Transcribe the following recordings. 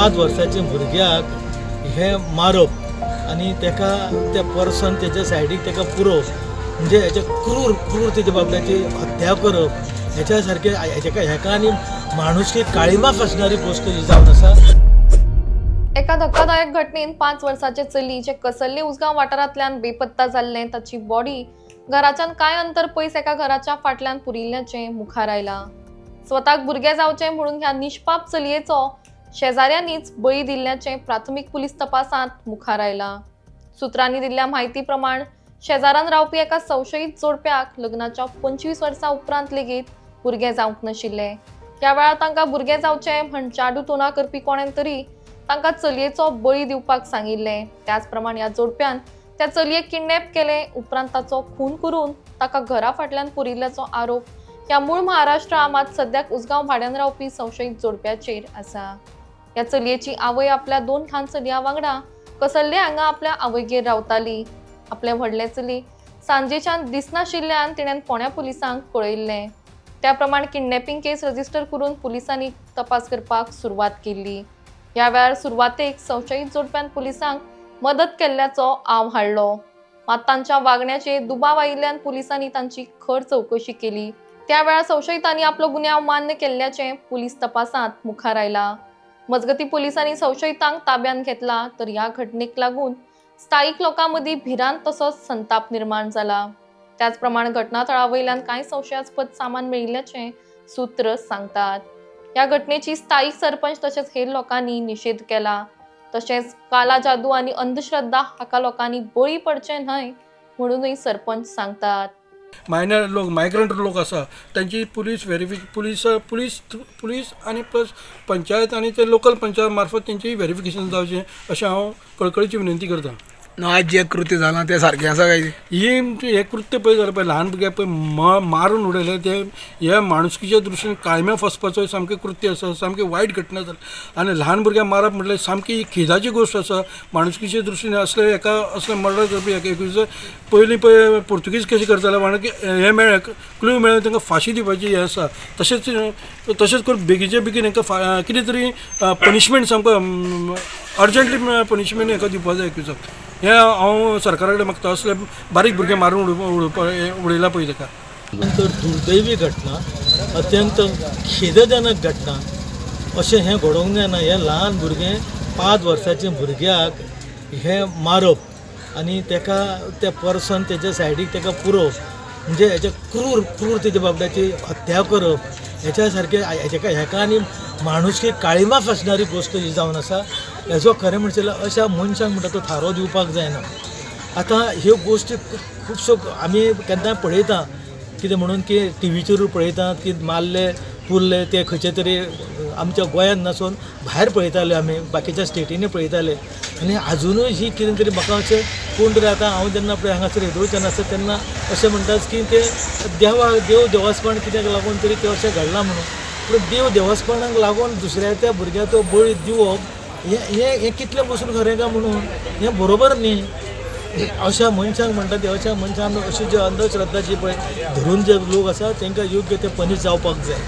5 वर्साच्या भुरग्याक हे मारप आणि तेका त्या पर्सन त्याच्या सायडीक तेका पुरोवप म्हणजे हेचे क्रूर तेच्या बाबड्याची हत्या करप हेच्या सारखे हेका आनी माणुसकी काळिमाक असणारी गोष्ट जी जावन आसा। एका धक्कादायक घटनेत 5 वर्षाचे चली जे कसल्ले उसगांव वाठारांतल्यान बेपत्ता जाल्ले ताची बॉडी घराच्यान कांय अंतर पयस एका घराच्या फाटल्यान पुरिल्ल्याचे मुखार आयला। स्वताक भुरगे जावचे म्हणून ह्या निष्पाप चलयेचो शेजाऱ्यांनीच बळी दिल्ल्याचे प्राथमिक पुलीस तपासात मुखार आयला। सुत्रांनी दिल्ल्या म्हायती प्रमाण शेजारान रावपी एका संशयित जोडप्याक लग्नाच्या 25 वर्सां उपरांत लेगीत भुरगे जावंक नाशिल्ले। ह्या वेळार तांकां भुरगे जावचे म्हण जादू तोना करपी कोणेन तरी तांकां चलयेचो बळी दिवपाक सांगिल्ले। त्याच प्रमाण ह्या जोडप्यान त्या चलयेक किडनॅप केले उपरांत ताचो खून करून ताका घरा फाटल्यान पुरिल्ल्याचो आरोप ह्या मूळ महाराष्ट्र मात सद्याक उसगांव भाड्यान रावपी संशयित जोडप्याचेर आसा। ह्या चलयेची आवय आपल्या 2 ल्हान चलयां वांगडा कसल्ले हांगा आपल्या आवयगेर रावताली। आपले व्हडले चली सांजेच्यान दिसनाशिल्ल्यान तिणेन फोंड्या पुलिसांक कळयल्लें। त्या प्रमाण किडनॅपिंग केस रजिस्टर करून पुलिसांनी तपास करपाक सुरवात केली। ह्या वेळार सुरवातेक संशयित जोडप्यान पुलिसांक मदत केल्ल्याचो आव हाडलो, मात तांच्या वागण्याचेर दुबाव आयिल्ल्यान पुलिसांनी तांची खर चौकशी केली। त्या वेळार संशयितांनी आपलो गुन्यांव मान्य केल्ल्याचे पुलीस तपासात मुखार आयला। मजगती पुलिसांनी संशयितांक ताब्यात घेतला तर ह्या घटनेक लागून स्थायिक लोकांमदी भिरांत तसोच संताप निर्माण जाला। त्याच प्रमाण घटनास्थळावयल्यान कांय संशयास्पद सामान मेळिल्ल्याचे सूत्र सांगतात। या घटनेची स्थायिक सरपंच तसेच हेर लोकांनी निषेध केला। तसेच काला जादू आणि अंधश्रद्धा हाका लोकांनी बळी पडचे न्हय म्हणूनही सरपंच सांगतात। मायनर लोक मायग्रंट लोक आसा त्यांची पुलीस आणि प्लस पंचायत आणि ते लोकल पंचायत मार्फत त्यांची व्हेरिफिकेशन जावचें अशें हांव कळकळीची विनंती करता। आज जे कृत्य जालां ते सारकें आसा काय? हे कृत्य पळय जाल्यार पळय ल्हान भुरग्याक पळय मारून उडयले ते हे माणुसकीच्या दृश्टीन काळम्या फसपाचो सामकें कृत्य आसा, सामकें वायट घटना जाली आनी ल्हान भुरग्यांक मारप म्हटल्यार सामकी खेदाची गोश्ट आसा। माणुसकीच्या दृश्टीन असले असले मर्डर करपी पयलीं पळय पुर्तुगीज कशें करताले म्हणून हे मेळ्ळे क्लू मेळ्ळे तांकां फाशी दिवपाची हे आसा। तशेंच करून बेगीचे बेगीन हांकां कितें तरी पनिशमेंट सामको अर्जंटली पनिशमेंट हाका दिवपाक जाय एक्युजाक। हे हांव सरकारा कडेन मागता असले बारीक भुरगे मारून उडयला पळय ताका। तर दुर्दैवी घटना, अत्यंत खेदजनक घटना अशें हें घडोवंक जायना। हे ल्हान भुरगें 5 वर्साच्या भुरग्याक हे मारप आणि तेका त्या पर्सन तेच्या सायडीक तेका पुरोवप म्हणजे हेचे क्रूर तेच्या बाबड्याची हत्या करप हेच्या सारखे हेका आनी माणुसकी काळिमाक असणारी गोश्ट जी जावन आसा। हेजो खरें म्हणचे अशा मनशांक म्हणटा तो थारो दिवपाक जायना। आतां ह्यो गोश्टी खुबश्यो आमी केन्नाय पळयता कितें म्हणून की टीव्हीचेरूय पळयतात की मारले पुरले ते खंयचे तरी आमच्या गोंयांत नासून भायर पळयताले आमी बाकीच्या स्टेटींनी पळयताले आनी आजुनूय ही कितें तरी म्हाका अशें कोण तरी आतां हांव जेन्ना पळय हांगासर येदोळच्यान आसता तेन्ना अशें म्हणटात की ते देव देवास्पण कित्याक लागून तरी ते अशें घडलां म्हणून। पूण देव देवास्पणाक लागून दुसऱ्या त्या भुरग्याचो बळी दिवप हे कितलें पसून खरें काय म्हणून हें बरोबर न्ही। अशा मनशांक म्हणटा ते अशा मनशांक अशी जे अंधश्रद्धा जी पळय धरून जे लोक आसा तांकां योग्य ते पनीश जावपाक जाय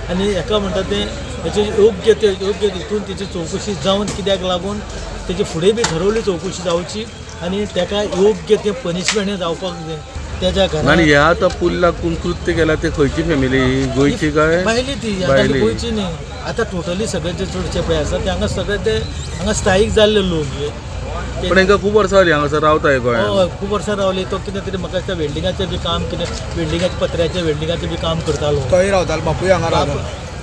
आनी हेका म्हणटा ते हेचे योग्य हितून तेची चवकशी जावन कित्याक लागून तेची फुडें बी ठरवली चवकशी जावची आनी तेका योग्य ते पनिशमेंट हें जावपाक जाय त्याच्या घरान। आनी ह्या आतां पुल्ला कोण कृत्य केला ते खंयची फॅमिली गोंयची काय भायली ती गोंयची न्ही। आतां टोटली सगळे जे चडशे पळय आसा ते हांगा सगळे ते हांगा स्थायीक जाल्ले लोक हे पण हांकां खूब वर्सां जालीं हांगासर रावताय गोंयांत। हय खूब वर्सां रावली। तो कितें तरी म्हाका त्या वेल्डिंगाचें बी काम कितें वेल्डिंगाच्या पत्र्याच्या वेल्डिंगाचें बी काम करतालो। थंय रावतालो बापूय हांगा रावता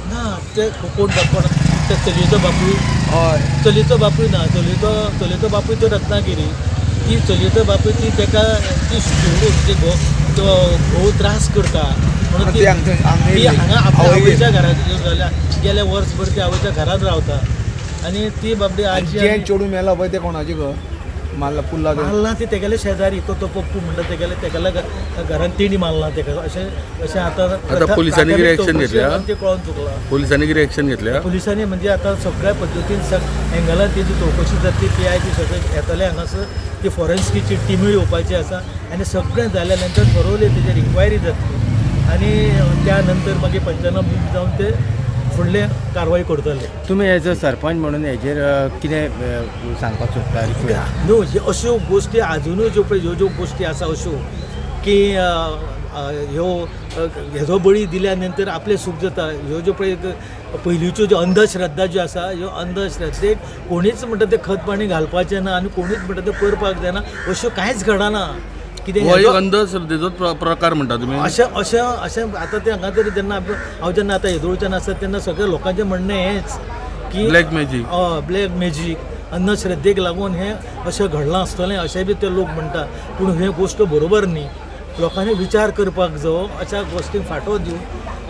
ना ते कोण त्या चलयेचो बापूय हय चलयेचो बापूय ना चलयेचो बापूय तो रत्नागिरी। ती चलयेचो बापूय ती तेका ती सोडून तो भोव त्रास करता म्हणून ती हांगा आपल्या आवयच्या घरांत गेल्या वर्सभर ती आवयच्या घरांत रावता आनी ती बाबडी आजी चेडू मेला पळय ते कोणाची गो मारला ती तेगेले शेजारी तो पप्पू म्हणटा तेगेल्या घरान तेणी मारला तेका अशें आतां पुलिसांनी कितें एक्शन घेतल्या ते कळोन चुकला। पुलिसांनी कितें एक्शन घेतल्या? पुलिसांनी म्हणजे आतां सगळ्या पद्दतीन एंगलार तेजी चवकशी जातली। PI ती सगळे येतले हांगासर ती फॉरेन्सिकची टिमूय येवपाची आसा आनी सगळें जाल्या नंतर ठरवलें तेजेर इन्क्वायरी जातली आनी त्या नंतर मागीर पंचनामा जावन ते फुडले कारवाई करतले. तुमी एज अ सरपंच म्हणून हेजेर कितें सांगपाक सोदता न्हू अश्यो गोश्टी आजुनूय ह्यो गोश्टी आसा अश्यो की हेजो बळी दिल्या नंतर आपलें सूख जाता. ह्यो ज्यो पळय पयलींच्यो ज्यो अंधश्रद्धा ज्यो आसा ह्यो अंधश्रद्धेक कोणीच म्हणटा ते खत पाणी घालपाचें ना आनी कोणीच म्हणटा ते करपाक जायना अश्यो कांयच घडना. कितें हो एक अंधश्रद्धेचो प्रकार म्हणटा तुमी. अशें आतां ते हांगा तरी जेन्ना हांव जेन्ना आतां येदोळच्यान आसा तेन्ना सगळ्या लोकांचें म्हणणें हेंच की ब्लॅक मॅजीक. ब्लॅक मॅजीक अंधश्रद्धेक लागून हें अशें घडलां आसतलें अशें बी ते लोक म्हणटा. पूण हे गोश्ट बरोबर न्ही. लोकांनी विचार करपाक जायो अशा गोश्टींक फाटो दिवं.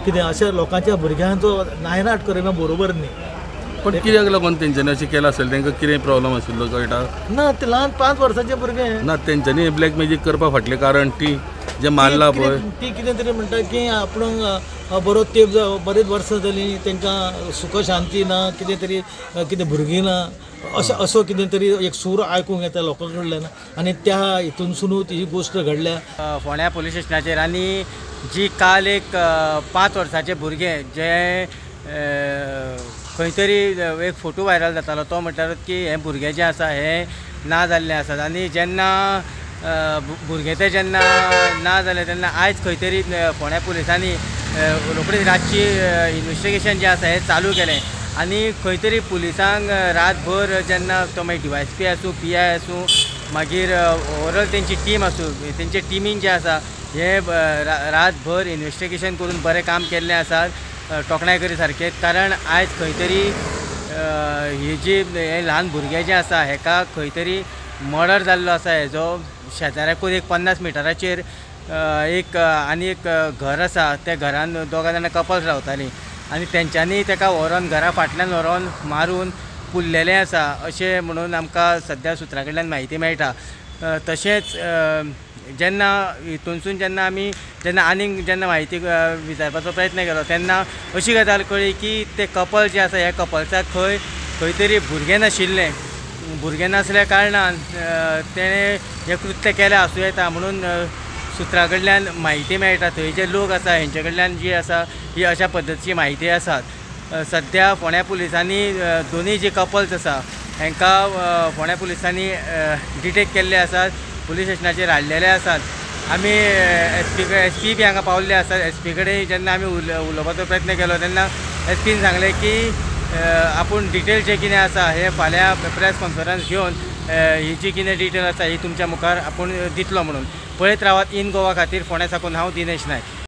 कितें अशा लोकांच्या भुरग्यांचो नायनाट करप हें बरोबर न्ही. पण कित्याक लागून तेंच्यांनी अशें केलां आसलें तांकां कितें प्रॉब्लम आशिल्लो कळटा ना ते ल्हान 5 वर्साचे भुरगे ना तेंच्यांनी ब्लॅक मॅजीक करपा फाटलें कारण ती जे मारला पळय ती कितें तरी म्हणटा की आपणाक बरो तेंप बरेच वर्सां जालीं तांकां सुख शांती ना कितें तरी कितें भुरगीं ना असो कितें तरी एक सूर आयकूंक येता लोकां कडल्यान आनी त्या हितूनसूनच ही गोश्ट घडल्या फोंड्या पुलीस स्टेशनाचेर. आनी जी काल एक 5 वर्साचे भुरगे जे खंय तरी एक फोटो व्हायरल जातालो तो म्हणटालो की हे भुरगे जे आसा हे ना जाल्ले आसात. आनी जेन्ना भुरगे ते जेन्ना ना जाले तेन्ना आयज खंय तरी फोंड्या पुलिसांनी रोखडीच रातची इन्वेस्टिगेशन जें आसा हें चालू केलें. आनी खंय तरी पुलिसांक रातभर जेन्ना तो मागीर DYSP आसूं PI आसूं मागीर ओवरऑल तेंची टीम आसूं तेंचे टिमीन जें आसा हें रातभर इन्वेस्टिगेशन करून बरें काम केल्लें आसा टोकणायकरी सारकें. कारण आयज खंय तरी ही जी हे ल्हान भुरगे जे आसा हेका खंय तरी मर्डर जाल्लो आसा. हेजो शेजाऱ्याकूच एक 50 मिटराचेर एक आनी एक घर आसा. त्या घरान दोगां जाणां कपल्स रावतालीं आनी तेंच्यांनी ताका व्हरोन घरा फाटल्यान व्हरोन मारून पुल्लेलें आसा अशें म्हणून आमकां सद्या सुत्रा कडल्यान म्हायती मेळटा. तशेंच जेन्ना हितूनसून जेन्ना आमी जेन्ना म्हायती विचारपाचो प्रयत्न केलो तेन्ना अशी गजाल कळ्ळी की ते कपल जे आसा ह्या कपल्साक खंय तरी भुरगें नाशिल्लें. भुरगें नासल्या कारणान तेणें हें कृत्य केलें आसूं येता म्हणून सुत्रा कडल्यान म्हायती मेळटा. थंय जे लोक आसा हेंचे कडल्यान जी आसा ही अशा पद्दतीची म्हायती आसात. सद्या फोंड्या पुलिसांनी दोनूय जे कपल्स आसा हांकां फोंड्या पुलिसांनी डिटेक्ट केल्ले आसात. पुलीस स्टेशनाचेर हाडलेले आसात. आमी SP बी हांगा पावल्ले आसात. SP कडेन जेन्ना आमी उलोवपाचो प्रयत्न केलो तेन्ना SPन सांगलें की आपूण डिटेल जें कितें आसा हें फाल्यां प्रेस कॉन्फरन्स घेवन ही जी कितें डिटेल आसा ही तुमच्या मुखार आपूण दितलो म्हणून. पळयत रावात इन गोवा खातीर फोंड्या साकून हांव दिनेश नायक.